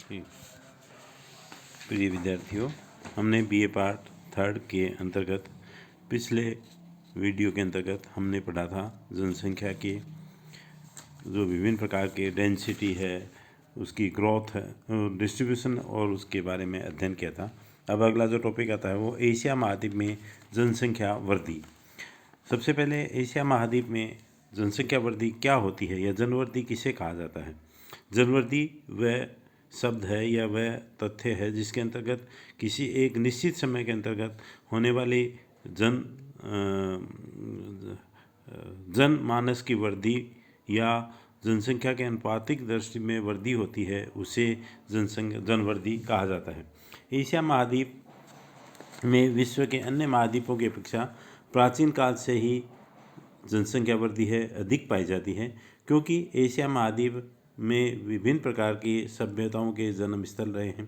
ठीक। प्रिय विद्यार्थियों, हमने बीए पार्ट 3 के अंतर्गत पिछले वीडियो के अंतर्गत हमने पढ़ा था जनसंख्या के जो विभिन्न प्रकार के डेंसिटी है, उसकी ग्रोथ है, डिस्ट्रीब्यूशन और उसके बारे में अध्ययन किया था। अब अगला जो टॉपिक आता है वो एशिया महाद्वीप में जनसंख्या वृद्धि। सबसे पहले एशिया महाद्वीप में जनसंख्या वृद्धि क्या होती है या जनवृद्धि किसे कहा जाता है। जनवृद्धि वह शब्द है या वह तथ्य है जिसके अंतर्गत किसी एक निश्चित समय के अंतर्गत होने वाली जनमानस की वृद्धि या जनसंख्या के अनुपातिक दृष्टि में वृद्धि होती है, उसे जनवृद्धि कहा जाता है। एशिया महाद्वीप में विश्व के अन्य महाद्वीपों की अपेक्षा प्राचीन काल से ही जनसंख्या वृद्धि है अधिक पाई जाती है, क्योंकि एशिया महाद्वीप में विभिन्न प्रकार की सभ्यताओं के जन्म स्थल रहे हैं।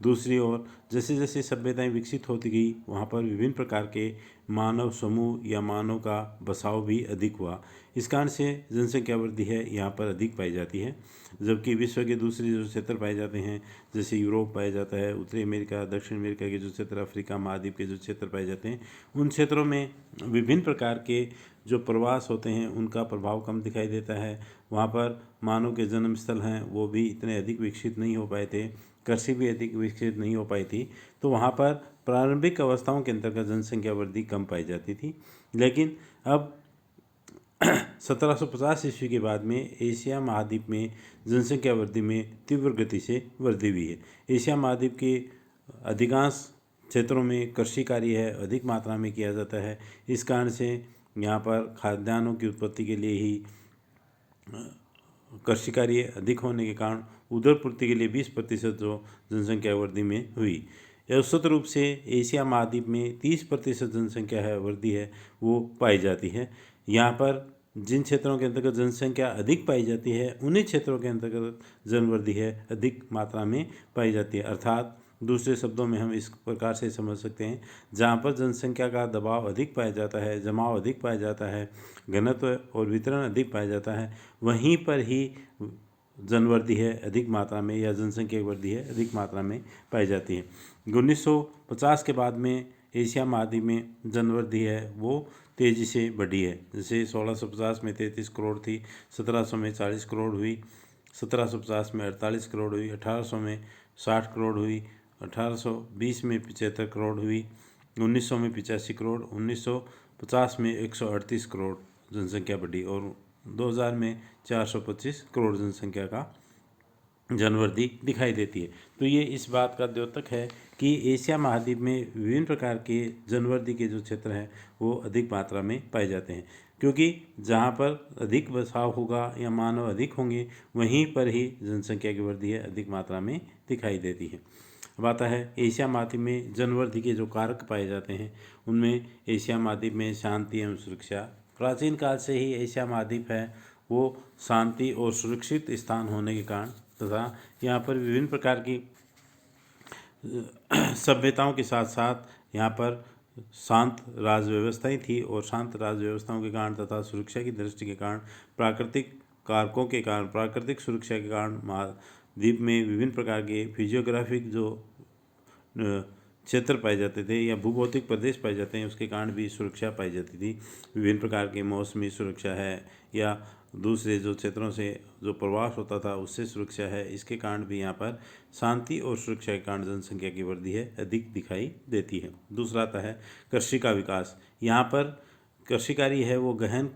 दूसरी ओर जैसे जैसे सभ्यताएं विकसित होती गई, वहाँ पर विभिन्न प्रकार के मानव समूह या मानव का बसाव भी अधिक हुआ। इस कारण से जनसंख्या वृद्धि है यहाँ पर अधिक पाई जाती है। जबकि विश्व के दूसरे जो क्षेत्र पाए जाते हैं, जैसे यूरोप पाया जाता है, उत्तरी अमेरिका, दक्षिण अमेरिका के जो क्षेत्र, अफ्रीका महाद्वीप के जो क्षेत्र पाए जाते हैं, उन क्षेत्रों में विभिन्न प्रकार के जो प्रवास होते हैं उनका प्रभाव कम दिखाई देता है। वहाँ पर मानव के जन्म स्थल हैं वो भी इतने अधिक विकसित नहीं हो पाए थे, कृषि भी अधिक विकसित नहीं हो पाई थी, तो वहाँ पर प्रारंभिक अवस्थाओं के अंतर्गत जनसंख्या वृद्धि कम पाई जाती थी। लेकिन अब 1750 ईस्वी के बाद में एशिया महाद्वीप में जनसंख्या वृद्धि में तीव्र गति से वृद्धि हुई है। एशिया महाद्वीप के अधिकांश क्षेत्रों में कृषि कार्य है अधिक मात्रा में किया जाता है। इस कारण से यहाँ पर खाद्यान्नों की उत्पत्ति के लिए ही कृषि कार्य अधिक होने के कारण उदर पूर्ति के लिए 20% जो जनसंख्या वृद्धि में हुई। औसत रूप से एशिया महाद्वीप में 30% जनसंख्या है वृद्धि है वो पाई जाती है। यहाँ पर जिन क्षेत्रों के अंतर्गत जनसंख्या अधिक पाई जाती है उन्हीं क्षेत्रों के अंतर्गत जनवृद्धि है अधिक मात्रा में पाई जाती है। अर्थात दूसरे शब्दों में हम इस प्रकार से समझ सकते हैं, जहाँ पर जनसंख्या का दबाव अधिक पाया जाता है, जमाव अधिक पाया जाता है, घनत्व और वितरण अधिक पाया जाता है, वहीं पर ही जनवृद्धि है अधिक मात्रा में या जनसंख्या वृद्धि है अधिक मात्रा में पाई जाती है। 1950 के बाद में एशिया महाद्वीप में जनवृद्धि है वो तेज़ी से बढ़ी है। जैसे 1650 में 33 करोड़ थी, 1700 में 40 करोड़ हुई, 1750 में 48 करोड़ हुई, 1800 में 60 करोड़ हुई, 1820 में 75 करोड़ हुई, 1900 में 85 करोड़, 1950 में 138 करोड़ जनसंख्या बढ़ी और 2000 में 425 करोड़ जनसंख्या का जनवृद्धि दिखाई देती है। तो ये इस बात का द्योतक है कि एशिया महाद्वीप में विभिन्न प्रकार के जनवृद्धि के जो क्षेत्र हैं वो अधिक मात्रा में पाए जाते हैं, क्योंकि जहाँ पर अधिक बसाव होगा या मानव अधिक होंगे वहीं पर ही जनसंख्या की वृद्धि है अधिक मात्रा में दिखाई देती है। अब आता है एशिया महाद्वीप में जनवृद्धि के जो कारक पाए जाते हैं उनमें एशिया महाद्वीप में शांति एवं सुरक्षा। प्राचीन काल से ही एशिया महाद्वीप है वो शांति और सुरक्षित स्थान होने के कारण तथा यहाँ पर विभिन्न प्रकार की सभ्यताओं के साथ साथ यहाँ पर शांत राज व्यवस्थाएँ थी और शांत राज व्यवस्थाओं के कारण तथा सुरक्षा की दृष्टि के कारण, प्राकृतिक कारकों के कारण, प्राकृतिक सुरक्षा के कारण महाद्वीप में विभिन्न प्रकार के फिजियोग्राफिक जो क्षेत्र पाए जाते थे या भूभौतिक प्रदेश पाए जाते हैं उसके कारण भी सुरक्षा पाई जाती थी। विभिन्न प्रकार के मौसमी सुरक्षा है या दूसरे जो क्षेत्रों से जो प्रवास होता था उससे सुरक्षा है, इसके कारण भी यहाँ पर शांति और सुरक्षा के कारण जनसंख्या की वृद्धि है अधिक दिखाई देती है। दूसरा आता है कृषि का विकास। यहाँ पर कृषि कार्य है वो गहन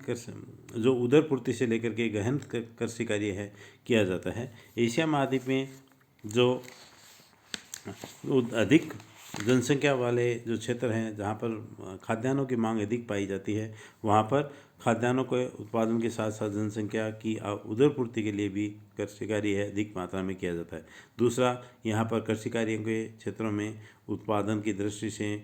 जो उदर पूर्ति से लेकर के गहन कृषि कार्य है किया जाता है। एशिया महाद्वीप में जो अधिक जनसंख्या वाले जो क्षेत्र हैं जहाँ पर खाद्यान्नों की मांग अधिक पाई जाती है, वहाँ पर खाद्यान्नों के उत्पादन के साथ साथ जनसंख्या की उदर पूर्ति के लिए भी कृषि कार्य है अधिक मात्रा में किया जाता है। दूसरा, यहाँ पर कृषि कार्यों के क्षेत्रों में उत्पादन की दृष्टि से,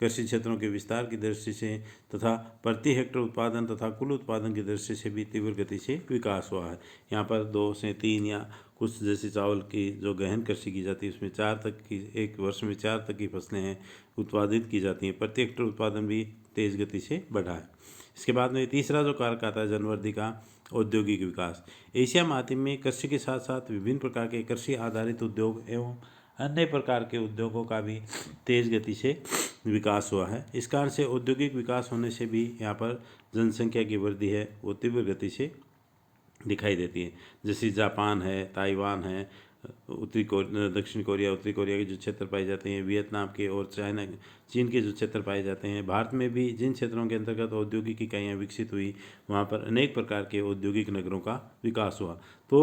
कृषि क्षेत्रों के विस्तार की दृष्टि से तथा प्रति हेक्टेयर उत्पादन तथा कुल उत्पादन की दृष्टि से भी तीव्र गति से विकास हुआ है। यहाँ पर 2 से 3 या कुछ जैसे चावल की जो गहन कृषि की जाती है उसमें 4 तक की, एक वर्ष में 4 तक की फसलें हैं उत्पादित की जाती हैं। प्रति हेक्टेयर उत्पादन भी तेज़ गति से बढ़ा है। इसके बाद में तीसरा जो कारक आता है जनवर्दी का, औद्योगिक विकास। एशिया महाद्वीप में कृषि के साथ साथ विभिन्न प्रकार के कृषि आधारित उद्योग एवं अन्य प्रकार के उद्योगों का भी तेज गति से विकास हुआ है। इस कारण से औद्योगिक विकास होने से भी यहाँ पर जनसंख्या की वृद्धि है वो तीव्र गति से दिखाई देती है। जैसे जापान है, ताइवान है, दक्षिण कोरिया, उत्तरी कोरिया के जो क्षेत्र पाए जाते हैं, वियतनाम के और चीन के जो क्षेत्र पाए जाते हैं। भारत में भी जिन क्षेत्रों के अंतर्गत औद्योगिक इकाइयाँ विकसित हुई वहाँ पर अनेक प्रकार के औद्योगिक नगरों का विकास हुआ। तो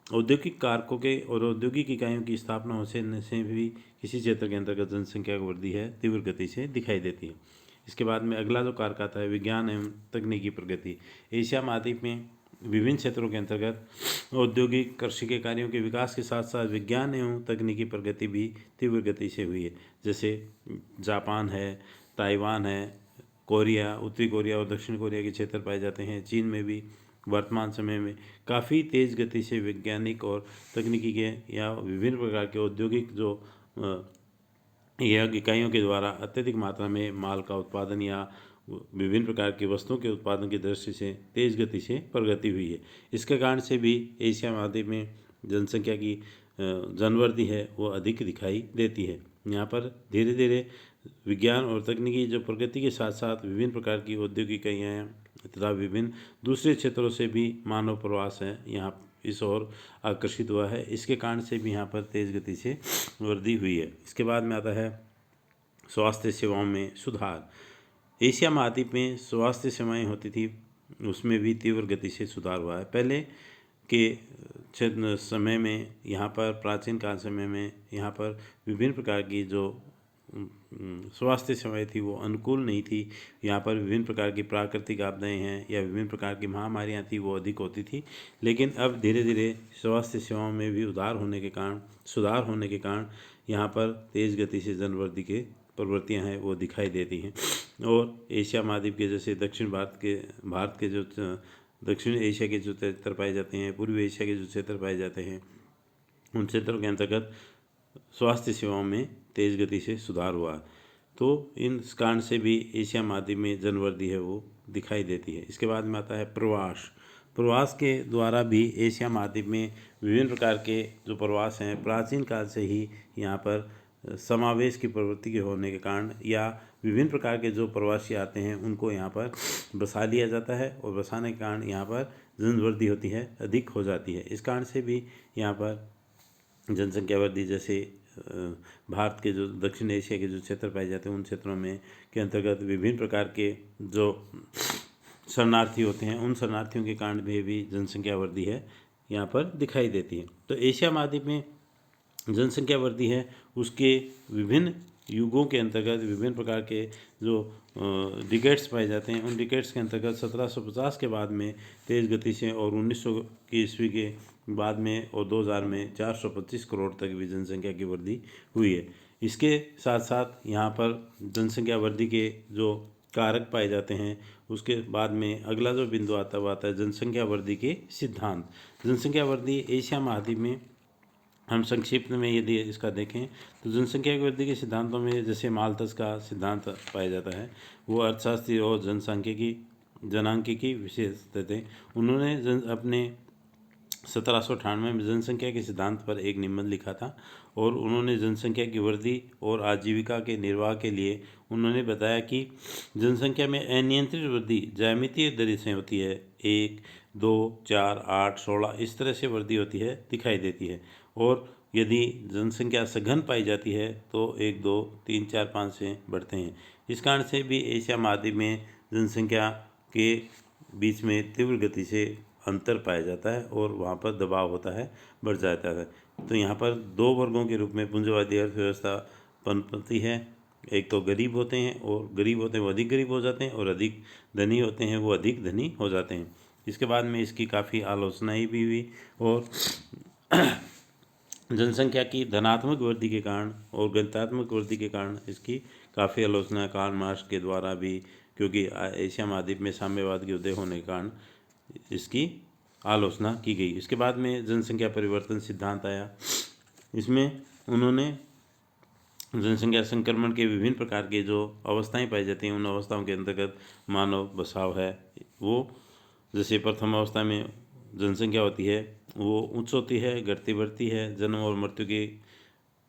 औद्योगिक कारकों के और औद्योगिक इकाइयों की स्थापना होने से भी किसी क्षेत्र के अंतर्गत जनसंख्या की वृद्धि है तीव्र गति से दिखाई देती है। इसके बाद में अगला जो कारक आता है विज्ञान एवं तकनीकी प्रगति। एशिया महाद्वीप में विभिन्न क्षेत्रों के अंतर्गत औद्योगिक कृषि के कार्यों के विकास के साथ साथ विज्ञान एवं तकनीकी प्रगति भी तीव्र गति से हुई है। जैसे जापान है, ताइवान है, कोरिया, उत्तरी कोरिया और दक्षिण कोरिया के क्षेत्र पाए जाते हैं। चीन में भी वर्तमान समय में काफ़ी तेज़ गति से वैज्ञानिक और तकनीकी के या विभिन्न प्रकार के औद्योगिक जो इकाइयों के द्वारा अत्यधिक मात्रा में माल का उत्पादन या विभिन्न प्रकार की वस्तुओं के उत्पादन की दृष्टि से तेज़ गति से प्रगति हुई है। इसके कारण से भी एशिया महाद्वीप में जनसंख्या की जनवृद्धि है वो अधिक दिखाई देती है। यहाँ पर धीरे धीरे विज्ञान और तकनीकी जो प्रगति के साथ साथ विभिन्न प्रकार की औद्योगिक इकाइयाँ तथा विभिन्न दूसरे क्षेत्रों से भी मानव प्रवास है यहाँ इस ओर आकर्षित हुआ है। इसके कारण से भी यहाँ पर तेज़ गति से वृद्धि हुई है। इसके बाद में आता है स्वास्थ्य सेवाओं में सुधार। एशिया महाद्वीप में स्वास्थ्य सेवाएं होती थी उसमें भी तीव्र गति से सुधार हुआ है। पहले के क्षेत्र समय में यहाँ पर प्राचीन काल समय में यहाँ पर विभिन्न प्रकार की जो स्वास्थ्य सेवाएं थी वो अनुकूल नहीं थी। यहाँ पर विभिन्न प्रकार की प्राकृतिक आपदाएं हैं या विभिन्न प्रकार की महामारियाँ थी वो अधिक होती थी। लेकिन अब धीरे धीरे स्वास्थ्य सेवाओं में भी सुधार होने के कारण यहाँ पर तेज़ गति से जनवृद्धि के प्रवृत्तियाँ हैं वो दिखाई देती हैं। और एशिया महाद्वीप के जैसे भारत के जो दक्षिण एशिया के जो क्षेत्र पाए जाते हैं, पूर्वी एशिया के जो क्षेत्र पाए जाते हैं, उन क्षेत्रों के अंतर्गत स्वास्थ्य सेवाओं में तेज़ गति से सुधार हुआ। तो इन कारण से भी एशिया महाद्वीप में जनवृद्धि है वो दिखाई देती है। इसके बाद में आता है प्रवास के द्वारा भी एशिया महाद्वीप में विभिन्न प्रकार के जो प्रवास हैं प्राचीन काल से ही यहाँ पर समावेश की प्रवृत्ति के होने के कारण या विभिन्न प्रकार के जो प्रवासी आते हैं उनको यहाँ पर बसा लिया जाता है और बसाने के कारण यहाँ पर जनवृद्धि होती है, अधिक हो जाती है। इस कारण से भी यहाँ पर जनसंख्या वृद्धि जैसे भारत के जो दक्षिण एशिया के जो क्षेत्र पाए जाते हैं उन क्षेत्रों में के अंतर्गत विभिन्न प्रकार के जो शरणार्थी होते हैं उन शरणार्थियों के कारण भी जनसंख्या वृद्धि है यहाँ पर दिखाई देती है। तो एशिया महाद्वीप में जनसंख्या वृद्धि है उसके विभिन्न युगों के अंतर्गत विभिन्न प्रकार के जो डिकेट्स पाए जाते हैं उन डिकेट्स के अंतर्गत 1750 के बाद में तेज़ गति से और 1900 की ईस्वी के बाद में और 2000 में 425 करोड़ तक भी जनसंख्या की वृद्धि हुई है। इसके साथ साथ यहाँ पर जनसंख्या वृद्धि के जो कारक पाए जाते हैं उसके बाद में अगला जो बिंदु आता है जनसंख्या वृद्धि के सिद्धांत। जनसंख्या वृद्धि एशिया महाद्वीप में हम संक्षिप्त में यदि इसका देखें तो जनसंख्या की वृद्धि के सिद्धांतों में जैसे माल्थस का सिद्धांत पाया जाता है वो अर्थशास्त्री और जनांकिकी विशेषज्ञ थे। उन्होंने अपने 1798 में जनसंख्या के सिद्धांत पर एक निबंध लिखा था और उन्होंने जनसंख्या की वृद्धि और आजीविका के निर्वाह के लिए उन्होंने बताया कि जनसंख्या में अनियंत्रित वृद्धि ज्यामितीय दर से होती है। 1, 2, 4, 8, 16 इस तरह से वृद्धि होती है दिखाई देती है। और यदि जनसंख्या सघन पाई जाती है तो 1, 2, 3, 4, 5 से बढ़ते हैं। इस कारण से भी एशिया महाद्वीप में जनसंख्या के बीच में तीव्र गति से अंतर पाया जाता है और वहाँ पर दबाव होता है, बढ़ जाता है। तो यहाँ पर दो वर्गों के रूप में पूंजीवादी अर्थव्यवस्था पनपती है। एक तो गरीब होते हैं वो अधिक गरीब हो जाते हैं और अधिक धनी होते हैं वो अधिक धनी हो जाते हैं। इसके बाद में इसकी काफ़ी आलोचनाएं भी हुई और जनसंख्या की धनात्मक वृद्धि के कारण और गणितात्मक वृद्धि के कारण इसकी काफ़ी आलोचना कार्ल मार्क्स के द्वारा भी, क्योंकि एशिया महाद्वीप में साम्यवाद के उदय होने के कारण इसकी आलोचना की गई। इसके बाद में जनसंख्या परिवर्तन सिद्धांत आया। इसमें उन्होंने जनसंख्या संक्रमण के विभिन्न प्रकार के जो अवस्थाएं पाई जाती हैं, उन अवस्थाओं के अंतर्गत मानव बसाव है वो, जैसे प्रथम अवस्था में जनसंख्या होती है वो उच्च होती है, घटती बढ़ती है, जन्म और मृत्यु की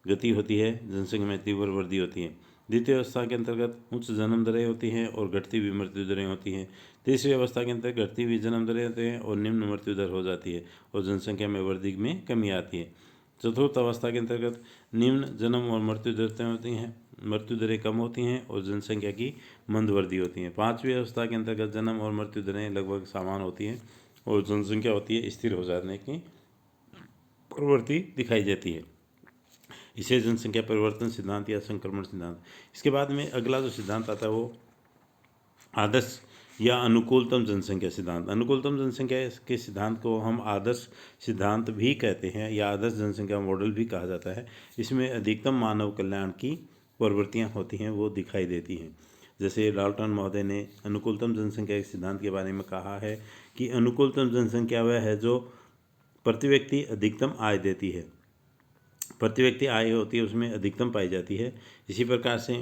गति होती है, जनसंख्या में तीव्र वृद्धि होती है। द्वितीय अवस्था के अंतर्गत उच्च जन्म दरें होती हैं और घटती हुई मृत्यु दरें होती हैं। तीसरी अवस्था के अंतर्गत घटती हुई जन्म दरें होती हैं और निम्न मृत्यु दर हो जाती है और जनसंख्या में वृद्धि में कमी आती है। चतुर्थ अवस्था के अंतर्गत निम्न जन्म और मृत्यु दरें होती हैं, मृत्यु दरें कम होती हैं और जनसंख्या की मंद वृद्धि होती है। पाँचवीं अवस्था के अंतर्गत जन्म और मृत्यु दरें लगभग समान होती हैं और जनसंख्या होती है स्थिर हो जाने की प्रवृत्ति दिखाई देती है। इसे जनसंख्या परिवर्तन सिद्धांत या संक्रमण सिद्धांत। इसके बाद में अगला जो सिद्धांत आता है वो आदर्श या अनुकूलतम जनसंख्या सिद्धांत। अनुकूलतम जनसंख्या के सिद्धांत को हम आदर्श सिद्धांत भी कहते हैं या आदर्श जनसंख्या मॉडल भी कहा जाता है। इसमें अधिकतम मानव कल्याण की प्रवृत्तियाँ होती हैं वो दिखाई देती हैं। जैसे डाल्टन महोदय ने अनुकूलतम जनसंख्या के सिद्धांत के बारे में कहा है कि अनुकूलतम जनसंख्या वह है जो प्रति व्यक्ति अधिकतम आय देती है, प्रति व्यक्ति आय होती है उसमें अधिकतम पाई जाती है। इसी प्रकार से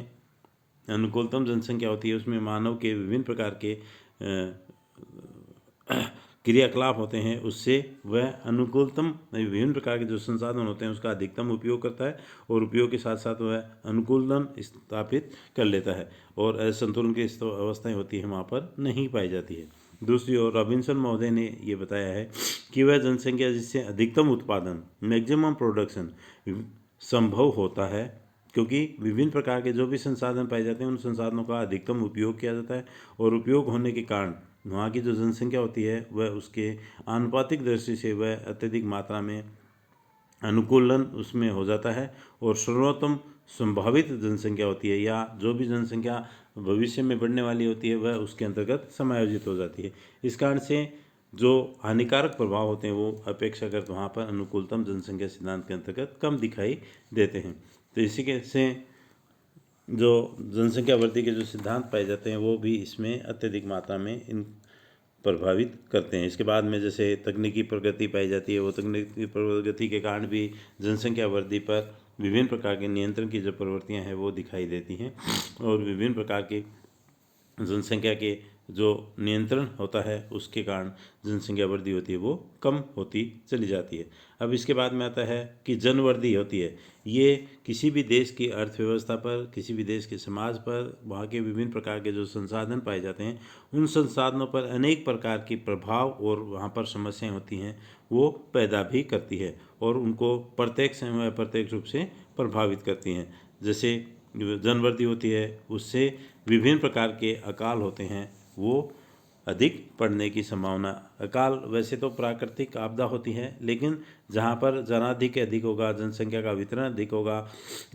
अनुकूलतम जनसंख्या होती है उसमें मानव के विभिन्न प्रकार के क्रियाकलाप होते हैं, उससे वह अनुकूलतम विभिन्न प्रकार के जो संसाधन होते हैं उसका अधिकतम उपयोग करता है और उपयोग के साथ साथ वह अनुकूलन स्थापित कर लेता है और असंतुलन की अवस्थाएं होती है वहाँ पर नहीं पाई जाती है। दूसरी ओर रॉबिन्सन महोदय ने ये बताया है कि वह जनसंख्या जिससे अधिकतम उत्पादन मैक्सिमम प्रोडक्शन संभव होता है, क्योंकि विभिन्न प्रकार के जो भी संसाधन पाए जाते हैं उन संसाधनों का अधिकतम उपयोग किया जाता है और उपयोग होने के कारण वहाँ की जो जनसंख्या होती है वह उसके आनुपातिक दृष्टि से वह अत्यधिक मात्रा में अनुकूलन उसमें हो जाता है और सर्वोत्तम संभावित जनसंख्या होती है या जो भी जनसंख्या भविष्य में बढ़ने वाली होती है वह उसके अंतर्गत समायोजित हो जाती है। इस कारण से जो हानिकारक प्रभाव होते हैं वो अपेक्षाकृत वहाँ पर अनुकूलतम जनसंख्या सिद्धांत के अंतर्गत कम दिखाई देते हैं। तो इसी के से जो जनसंख्या वृद्धि के जो सिद्धांत पाए जाते हैं वो भी इसमें अत्यधिक मात्रा में इन प्रभावित करते हैं। इसके बाद में जैसे तकनीकी प्रगति पाई जाती है, वो तकनीकी प्रगति के कारण भी जनसंख्या वृद्धि पर विभिन्न प्रकार के नियंत्रण की जो प्रवृत्तियां हैं वो दिखाई देती हैं और विभिन्न प्रकार के जनसंख्या के जो नियंत्रण होता है उसके कारण जनसंख्या वृद्धि होती है वो कम होती चली जाती है। अब इसके बाद में आता है कि जनवृद्धि होती है, ये किसी भी देश की अर्थव्यवस्था पर, किसी भी देश के समाज पर, वहाँ के विभिन्न प्रकार के जो संसाधन पाए जाते हैं उन संसाधनों पर अनेक प्रकार की प्रभाव और वहाँ पर समस्याएं होती हैं वो पैदा भी करती है और उनको प्रत्यक्ष व अप्रत्यक्ष रूप से प्रभावित करती हैं। जैसे जनवृद्धि होती है उससे विभिन्न प्रकार के अकाल होते हैं वो अधिक पड़ने की संभावना। अकाल वैसे तो प्राकृतिक आपदा होती है, लेकिन जहाँ पर जनाधिक्य अधिक होगा, जनसंख्या का वितरण अधिक होगा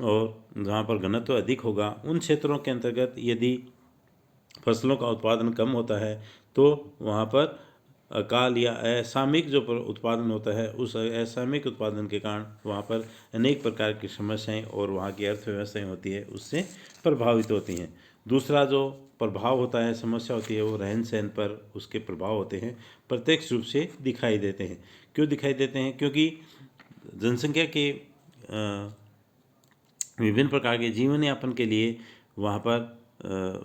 और जहाँ पर घनत्व अधिक होगा उन क्षेत्रों के अंतर्गत यदि फसलों का उत्पादन कम होता है तो वहाँ पर अकाल या असामयिक जो उत्पादन होता है उस असामयिक उत्पादन के कारण वहाँ पर अनेक प्रकार की समस्याएं और वहाँ की अर्थव्यवस्थाएं होती है उससे प्रभावित होती हैं। दूसरा जो प्रभाव होता है, समस्या होती है, वो रहन सहन पर उसके प्रभाव होते हैं, प्रत्यक्ष रूप से दिखाई देते हैं। क्यों दिखाई देते हैं? क्योंकि जनसंख्या के विभिन्न प्रकार के जीवन यापन के लिए वहाँ पर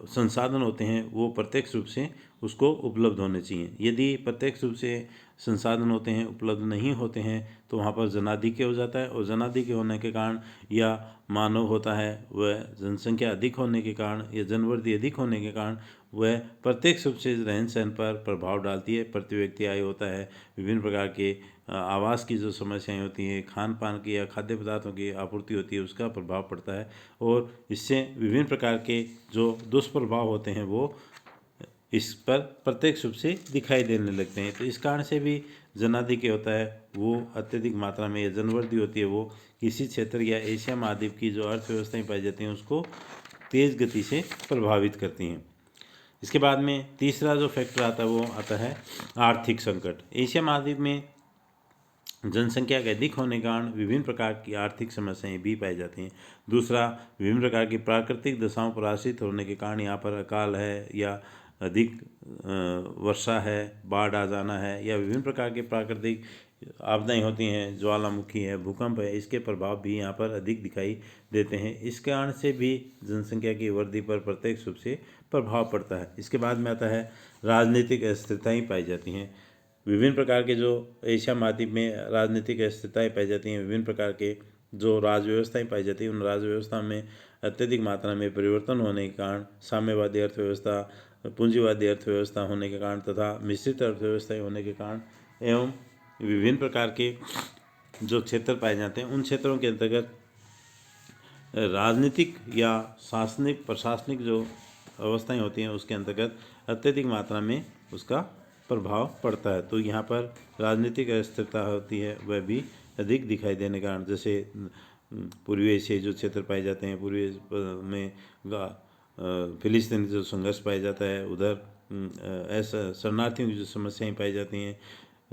संसाधन होते हैं वो प्रत्यक्ष रूप से उसको उपलब्ध होने चाहिए। यदि प्रत्यक्ष रूप से संसाधन होते हैं उपलब्ध नहीं होते हैं तो वहाँ पर जनाधिक्य हो जाता है और जनाधिक्य होने के कारण या मानव होता है वह जनसंख्या अधिक होने के कारण या जनवृद्धि अधिक होने के कारण वह प्रत्यक्ष रूप से रहन सहन पर प्रभाव डालती है। प्रति व्यक्ति आय होता है, विभिन्न प्रकार के आवास की जो समस्याएं होती हैं, खान पान की या खाद्य पदार्थों की आपूर्ति होती है उसका प्रभाव पड़ता है और इससे विभिन्न प्रकार के जो दुष्प्रभाव होते हैं वो इस पर प्रत्यक्ष रूप से दिखाई देने लगते हैं। तो इस कारण से भी जनाधिक्य होता है वो अत्यधिक मात्रा में, या जनवृद्धि होती है वो किसी क्षेत्र या एशिया महाद्वीप की जो अर्थव्यवस्थाएं पाई जाती हैं उसको तेज़ गति से प्रभावित करती हैं। इसके बाद में तीसरा जो फैक्टर आता है वो आता है आर्थिक संकट। एशिया महाद्वीप में जनसंख्या के अधिक होने के कारण विभिन्न प्रकार की आर्थिक समस्याएं भी पाई जाती हैं। दूसरा, विभिन्न प्रकार की प्राकृतिक दशाओं पर आश्रित होने के कारण यहाँ पर अकाल है या अधिक वर्षा है, बाढ़ आ जाना है, या विभिन्न प्रकार के प्राकृतिक आपदाएं होती हैं, ज्वालामुखी है, भूकंप है, इसके प्रभाव भी यहाँ पर अधिक दिखाई देते हैं। इस कारण से भी जनसंख्या की वृद्धि पर प्रत्यक्ष रूप से प्रभाव पड़ता है। इसके बाद में आता है राजनीतिक अस्थिरताएँ पाई जाती हैं। विभिन्न प्रकार के जो एशिया महाद्वीप में राजनीतिक अस्थिरताएँ पाई जाती हैं, विभिन्न प्रकार के जो राज व्यवस्थाएँ पाई जाती हैं, उन राज व्यवस्था में अत्यधिक मात्रा में परिवर्तन होने के कारण साम्यवादी अर्थव्यवस्था, पूंजीवादी अर्थव्यवस्था होने के कारण तथा मिश्रित अर्थव्यवस्थाएँ होने के कारण एवं विभिन्न प्रकार के जो क्षेत्र पाए जाते हैं, उन क्षेत्रों के अंतर्गत राजनीतिक या शासनिक प्रशासनिक जो अवस्थाएं होती हैं, उसके अंतर्गत अत्यधिक मात्रा में उसका प्रभाव पड़ता है। तो यहाँ पर राजनीतिक अस्थिरता होती है, वह भी अधिक दिखाई देने के कारण, जैसे पूर्वी एशियाई जो क्षेत्र पाए जाते हैं, पूर्वी में फिलिस्तीनी जो संघर्ष पाया जाता है, उधर ऐसा शरणार्थियों की जो समस्याएं पाई जाती हैं,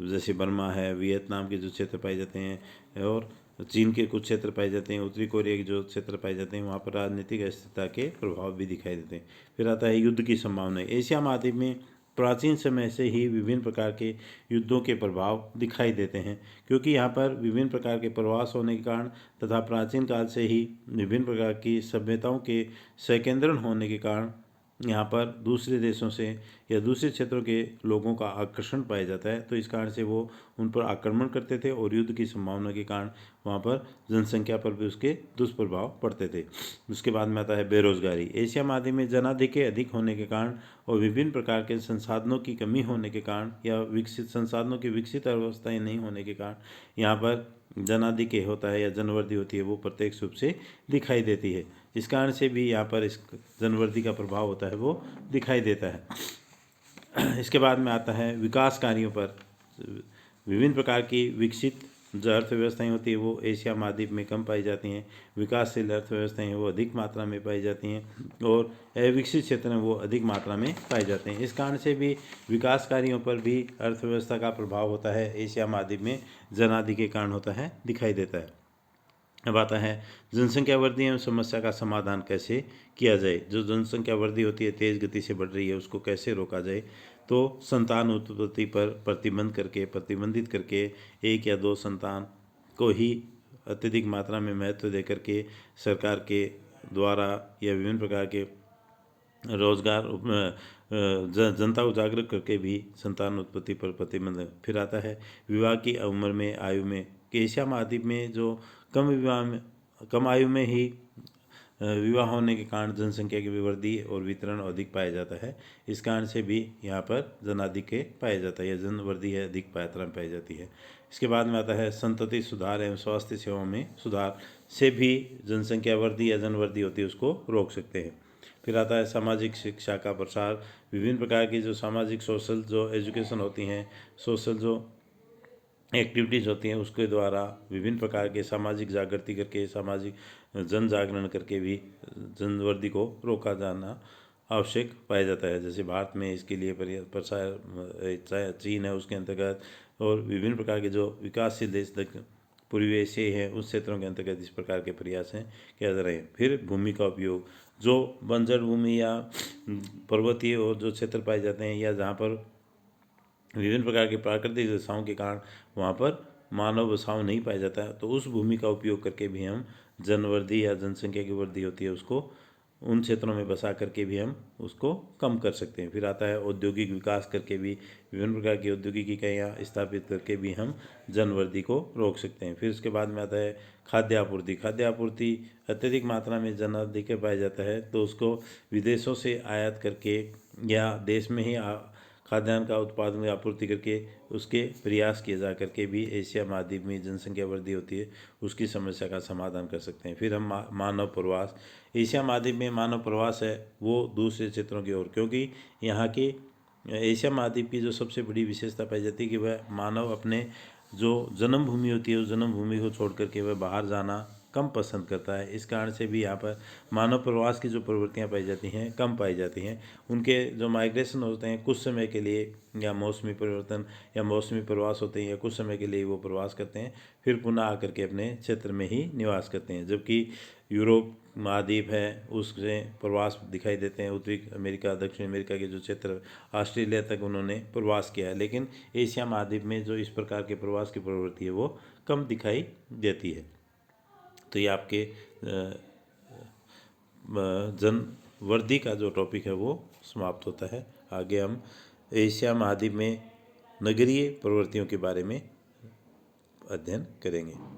जैसे बर्मा है, वियतनाम के जो क्षेत्र पाए जाते हैं, और चीन के कुछ क्षेत्र पाए जाते हैं, उत्तरी कोरिया के जो क्षेत्र पाए जाते हैं, वहाँ पर राजनीतिक अस्थिरता के प्रभाव भी दिखाई देते हैं। फिर आता है युद्ध की संभावना। एशिया महाद्वीप में प्राचीन समय से ही विभिन्न प्रकार के युद्धों के प्रभाव दिखाई देते हैं, क्योंकि यहाँ पर विभिन्न प्रकार के प्रवास होने के कारण तथा प्राचीन काल से ही विभिन्न प्रकार की सभ्यताओं के संकेंद्रण होने के कारण यहाँ पर दूसरे देशों से या दूसरे क्षेत्रों के लोगों का आकर्षण पाया जाता है। तो इस कारण से वो उन पर आक्रमण करते थे और युद्ध की संभावना के कारण वहाँ पर जनसंख्या पर भी उसके दुष्प्रभाव पड़ते थे। उसके बाद में आता है बेरोजगारी। एशिया महाद्वीप में जनाधिक्य अधिक होने के कारण और विभिन्न प्रकार के संसाधनों की कमी होने के कारण या विकसित संसाधनों की विकसित अवस्थाएँ नहीं होने के कारण यहाँ पर जनाधिक्य होता है या जनवृद्धि होती है, वो प्रत्यक्ष रूप से दिखाई देती है। इस कारण से भी यहाँ पर इस जनवृद्धि का प्रभाव होता है, वो दिखाई देता है। इसके बाद में आता है विकास कार्यों पर। विभिन्न प्रकार की विकसित जो अर्थव्यवस्थाएँ होती है, वो एशिया महाद्वीप में कम पाई जाती हैं। विकासशील अर्थव्यवस्थाएँ हैं वो अधिक मात्रा में पाई जाती हैं, और अविकसित क्षेत्र में वो अधिक मात्रा में पाए जाते हैं। इस कारण से भी विकास कार्यों पर भी अर्थव्यवस्था का प्रभाव होता है, एशिया महाद्वीप में जनाधिक्य के कारण होता है, दिखाई देता है। अब आता है जनसंख्या वृद्धि एवं समस्या का समाधान कैसे किया जाए। जो जनसंख्या वृद्धि होती है, तेज़ गति से बढ़ रही है, उसको कैसे रोका जाए। तो संतान उत्पत्ति पर प्रतिबंधित करके 1 या 2 संतान को ही अत्यधिक मात्रा में महत्व दे करके सरकार के द्वारा या विभिन्न प्रकार के रोजगार जनता को जागरूक करके भी संतान उत्पत्ति पर प्रतिबंध। फिर आता है विवाह की उम्र में, आयु में। एशिया महाद्वीप में जो कम आयु में ही विवाह होने के कारण जनसंख्या की वृद्धि और वितरण अधिक पाया जाता है। इस कारण से भी यहाँ पर जनाधिक्य पाया जाता है या जनवृद्धि है अधिक मात्रा में पाई जाती है। इसके बाद में आता है संतति सुधार एवं स्वास्थ्य सेवाओं में सुधार से भी जनसंख्या वृद्धि या जनवृद्धि होती है, उसको रोक सकते हैं। फिर आता है सामाजिक शिक्षा का प्रसार। विभिन्न प्रकार की जो सामाजिक सोशल जो एजुकेशन होती हैं, सोशल जो एक्टिविटीज़ होती हैं, उसके द्वारा विभिन्न प्रकार के सामाजिक जागृति करके, सामाजिक जन जागरण करके भी जनवृद्धि को रोका जाना आवश्यक पाया जाता है। जैसे भारत में इसके लिए प्रसार चीन है उसके अंतर्गत, और विभिन्न प्रकार के जो विकासशील देश तक पूर्वी एशिया है उस क्षेत्रों के अंतर्गत इस प्रकार के प्रयास हैं किया जा रहे हैं। फिर भूमि का उपयोग। जो बंजर भूमि या पर्वतीय और जो क्षेत्र पाए जाते हैं या जहाँ पर विभिन्न प्रकार के प्राकृतिक दशाओं के कारण वहाँ पर मानव बसाव नहीं पाया जाता है, तो उस भूमि का उपयोग करके भी हम जनवृद्धि या जनसंख्या की वृद्धि होती है उसको उन क्षेत्रों में बसा करके भी हम उसको कम कर सकते हैं। फिर आता है औद्योगिक विकास करके भी, विभिन्न प्रकार की औद्योगिक इकाइयाँ स्थापित करके भी हम जनवृद्धि को रोक सकते हैं। फिर उसके बाद में आता है खाद्य आपूर्ति। खाद्य आपूर्ति अत्यधिक मात्रा में जनाधिक्य पाया जाता है, तो उसको विदेशों से आयात करके या देश में ही खाद्यान्न का उत्पादन या आपूर्ति करके उसके प्रयास किए जा करके भी एशिया महाद्वीप में जनसंख्या वृद्धि होती है उसकी समस्या का समाधान कर सकते हैं। फिर हम मानव प्रवास। एशिया महाद्वीप में मानव प्रवास है वो दूसरे क्षेत्रों की ओर, क्योंकि यहाँ की एशिया महाद्वीप की जो सबसे बड़ी विशेषता पाई जाती है कि वह मानव अपने जो जन्मभूमि होती है उस जन्मभूमि को छोड़ करके वह बाहर जाना कम पसंद करता है। इस कारण से भी यहाँ पर मानव प्रवास की जो प्रवृत्तियाँ पाई जाती हैं कम पाई जाती हैं। उनके जो माइग्रेशन होते हैं कुछ समय के लिए, या मौसमी परिवर्तन या मौसमी प्रवास होते हैं, या कुछ समय के लिए वो प्रवास करते हैं, फिर पुनः आकर के अपने क्षेत्र में ही निवास करते हैं। जबकि यूरोप महाद्वीप है उससे प्रवास दिखाई देते हैं। उत्तरी अमेरिका, दक्षिण अमेरिका के जो क्षेत्र, ऑस्ट्रेलिया तक उन्होंने प्रवास किया है। लेकिन एशिया महाद्वीप में जो इस प्रकार के प्रवास की प्रवृत्ति है वो कम दिखाई देती है। तो ये आपके जनवर्दी का जो टॉपिक है वो समाप्त होता है। आगे हम एशिया महाद्वीप में नगरीय प्रवृत्तियों के बारे में अध्ययन करेंगे।